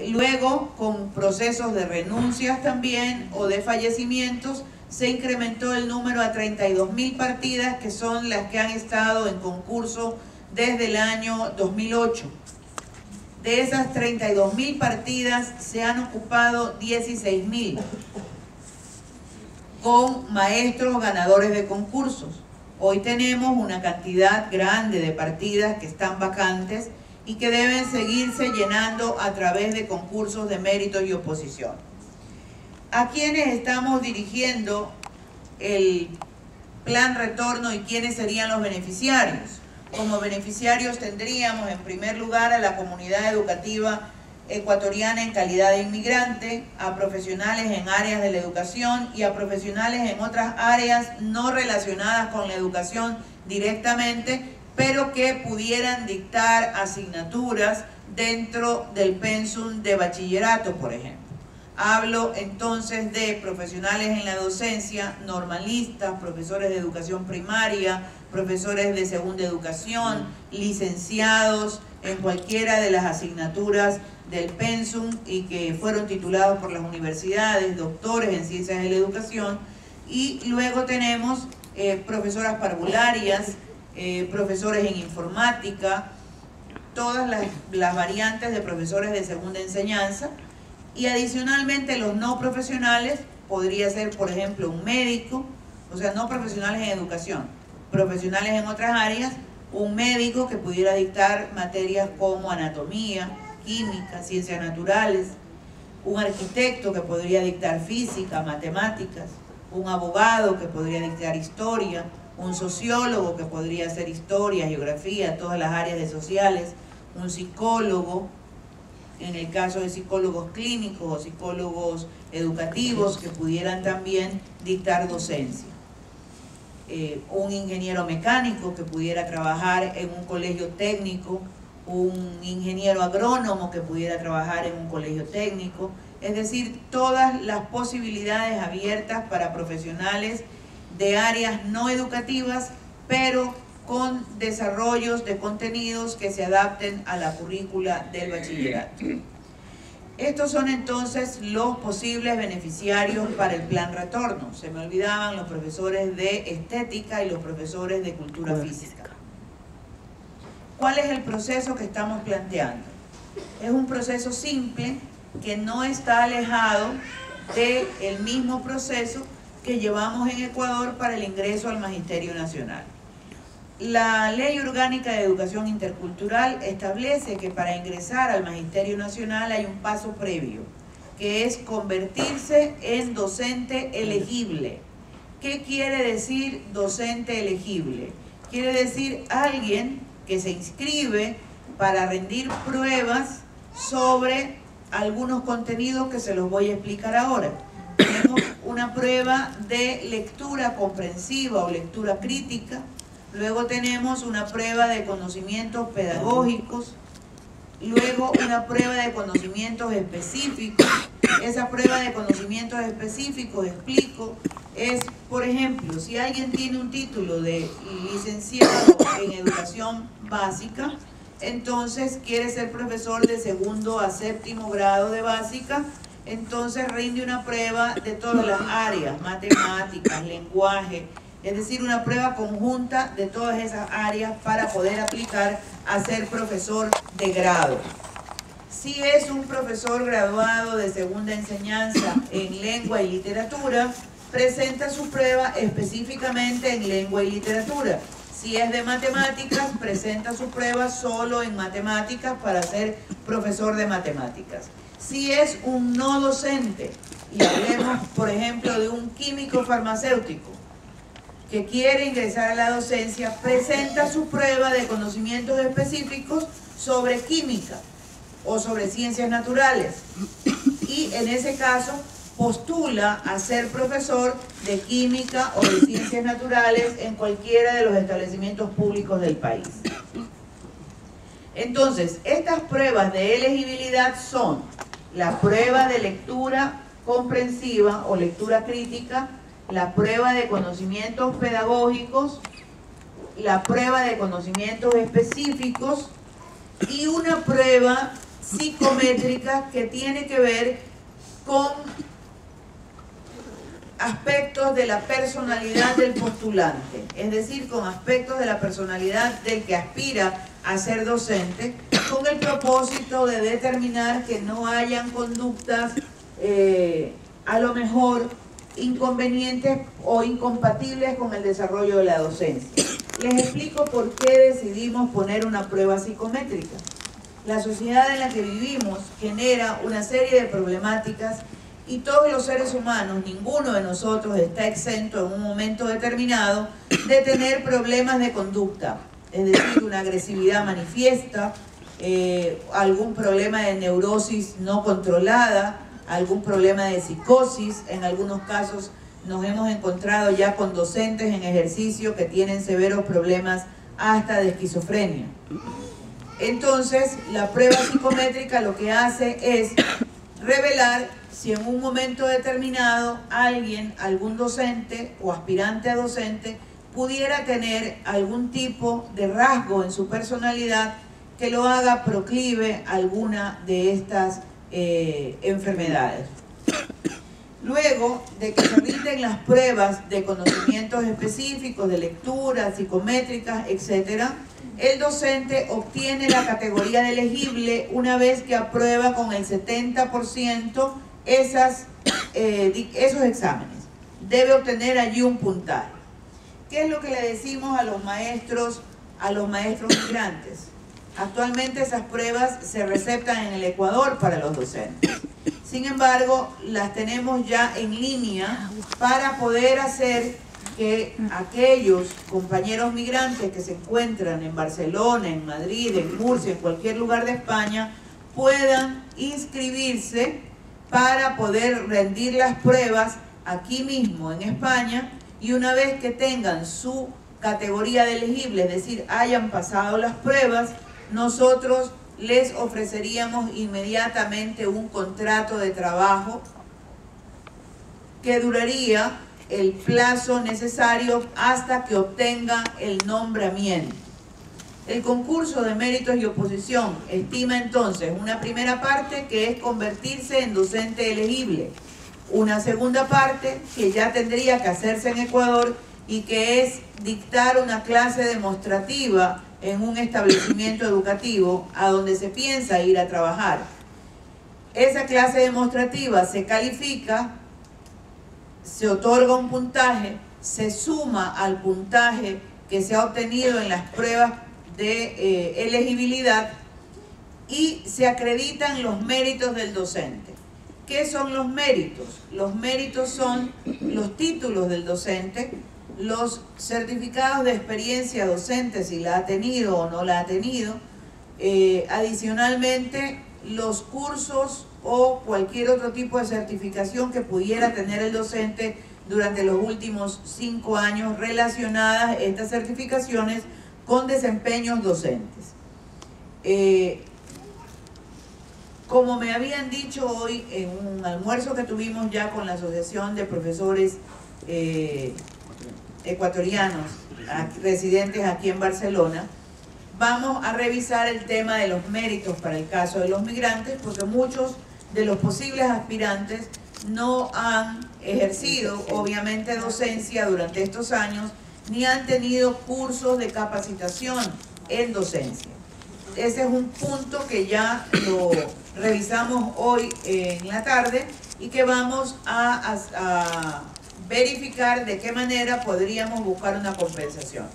Luego, con procesos de renuncias también o de fallecimientos, se incrementó el número a 32.000 partidas, que son las que han estado en concurso desde el año 2008. De esas 32.000 partidas se han ocupado 16.000 con maestros ganadores de concursos. Hoy tenemos una cantidad grande de partidas que están vacantes y que deben seguirse llenando a través de concursos de mérito y oposición. ¿A quiénes estamos dirigiendo el plan retorno y quiénes serían los beneficiarios? Como beneficiarios tendríamos en primer lugar a la comunidad educativa ecuatoriana en calidad de inmigrante, a profesionales en áreas de la educación y a profesionales en otras áreas no relacionadas con la educación directamente, pero que pudieran dictar asignaturas dentro del pensum de bachillerato, por ejemplo. Hablo entonces de profesionales en la docencia, normalistas, profesores de educación primaria, profesores de segunda educación, licenciados en cualquiera de las asignaturas del pensum y que fueron titulados por las universidades, doctores en ciencias de la educación. Y luego tenemos profesoras parvularias, profesores en informática, todas las variantes de profesores de segunda enseñanza. Y adicionalmente los no profesionales, podría ser por ejemplo un médico, o sea, no profesionales en educación, profesionales en otras áreas, un médico que pudiera dictar materias como anatomía, química, ciencias naturales, un arquitecto que podría dictar física, matemáticas, un abogado que podría dictar historia, un sociólogo que podría hacer historia, geografía, todas las áreas de sociales, un psicólogo, en el caso de psicólogos clínicos o psicólogos educativos que pudieran también dictar docencia. Un ingeniero mecánico que pudiera trabajar en un colegio técnico, un ingeniero agrónomo que pudiera trabajar en un colegio técnico, es decir, todas las posibilidades abiertas para profesionales de áreas no educativas, pero con desarrollos de contenidos que se adapten a la currícula del bachillerato. Estos son entonces los posibles beneficiarios para el plan retorno. Se me olvidaban los profesores de estética y los profesores de cultura física. ¿Cuál es el proceso que estamos planteando? Es un proceso simple que no está alejado del mismo proceso que llevamos en Ecuador para el ingreso al Magisterio Nacional. La Ley Orgánica de Educación Intercultural establece que para ingresar al Magisterio Nacional hay un paso previo, que es convertirse en docente elegible. ¿Qué quiere decir docente elegible? Quiere decir alguien que se inscribe para rendir pruebas sobre algunos contenidos que se los voy a explicar ahora. Tenemos una prueba de lectura comprensiva o lectura crítica. Luego tenemos una prueba de conocimientos pedagógicos, luego una prueba de conocimientos específicos. Esa prueba de conocimientos específicos, explico, es, por ejemplo, si alguien tiene un título de licenciado en educación básica, entonces quiere ser profesor de segundo a séptimo grado de básica, entonces rinde una prueba de todas las áreas, matemáticas, lenguaje, es decir, una prueba conjunta de todas esas áreas para poder aplicar a ser profesor de grado. Si es un profesor graduado de segunda enseñanza en lengua y literatura, presenta su prueba específicamente en lengua y literatura. Si es de matemáticas, presenta su prueba solo en matemáticas para ser profesor de matemáticas. Si es un no docente, y hablemos, por ejemplo, de un químico farmacéutico, que quiere ingresar a la docencia, presenta su prueba de conocimientos específicos sobre química o sobre ciencias naturales y en ese caso postula a ser profesor de química o de ciencias naturales en cualquiera de los establecimientos públicos del país. Entonces, estas pruebas de elegibilidad son la prueba de lectura comprensiva o lectura crítica, la prueba de conocimientos pedagógicos, la prueba de conocimientos específicos y una prueba psicométrica que tiene que ver con aspectos de la personalidad del postulante, es decir, con aspectos de la personalidad del que aspira a ser docente, con el propósito de determinar que no hayan conductas a lo mejor inconvenientes o incompatibles con el desarrollo de la docencia. Les explico por qué decidimos poner una prueba psicométrica. La sociedad en la que vivimos genera una serie de problemáticas y todos los seres humanos, ninguno de nosotros está exento en un momento determinado de tener problemas de conducta, es decir, una agresividad manifiesta, algún problema de neurosis no controlada, algún problema de psicosis. En algunos casos nos hemos encontrado ya con docentes en ejercicio que tienen severos problemas hasta de esquizofrenia. Entonces, la prueba psicométrica lo que hace es revelar si en un momento determinado alguien, algún docente o aspirante a docente, pudiera tener algún tipo de rasgo en su personalidad que lo haga proclive a alguna de estas enfermedades. Luego de que se rinden las pruebas de conocimientos específicos, de lectura, psicométricas, etc., el docente obtiene la categoría de elegible una vez que aprueba con el 70% esos exámenes. Debe obtener allí un puntaje. ¿Qué es lo que le decimos a los maestros migrantes? Actualmente esas pruebas se receptan en el Ecuador para los docentes. Sin embargo, las tenemos ya en línea para poder hacer que aquellos compañeros migrantes que se encuentran en Barcelona, en Madrid, en Murcia, en cualquier lugar de España, puedan inscribirse para poder rendir las pruebas aquí mismo en España, y una vez que tengan su categoría de elegible, es decir, hayan pasado las pruebas, nosotros les ofreceríamos inmediatamente un contrato de trabajo que duraría el plazo necesario hasta que obtenga el nombramiento. El concurso de méritos y oposición estima entonces una primera parte que es convertirse en docente elegible, una segunda parte que ya tendría que hacerse en Ecuador y que es dictar una clase demostrativa en un establecimiento educativo a donde se piensa ir a trabajar. Esa clase demostrativa se califica, se otorga un puntaje, se suma al puntaje que se ha obtenido en las pruebas de elegibilidad y se acreditan los méritos del docente. ¿Qué son los méritos? Los méritos son los títulos del docente, los certificados de experiencia docente, si la ha tenido o no la ha tenido, adicionalmente los cursos o cualquier otro tipo de certificación que pudiera tener el docente durante los últimos 5 años relacionadas estas certificaciones con desempeños docentes. Como me habían dicho hoy en un almuerzo que tuvimos ya con la Asociación de Profesores Ecuatorianos residentes aquí en Barcelona, vamos a revisar el tema de los méritos para el caso de los migrantes, porque muchos de los posibles aspirantes no han ejercido, obviamente, docencia durante estos años, ni han tenido cursos de capacitación en docencia. Ese es un punto que ya lo revisamos hoy en la tarde y que vamos a verificar de qué manera podríamos buscar una compensación.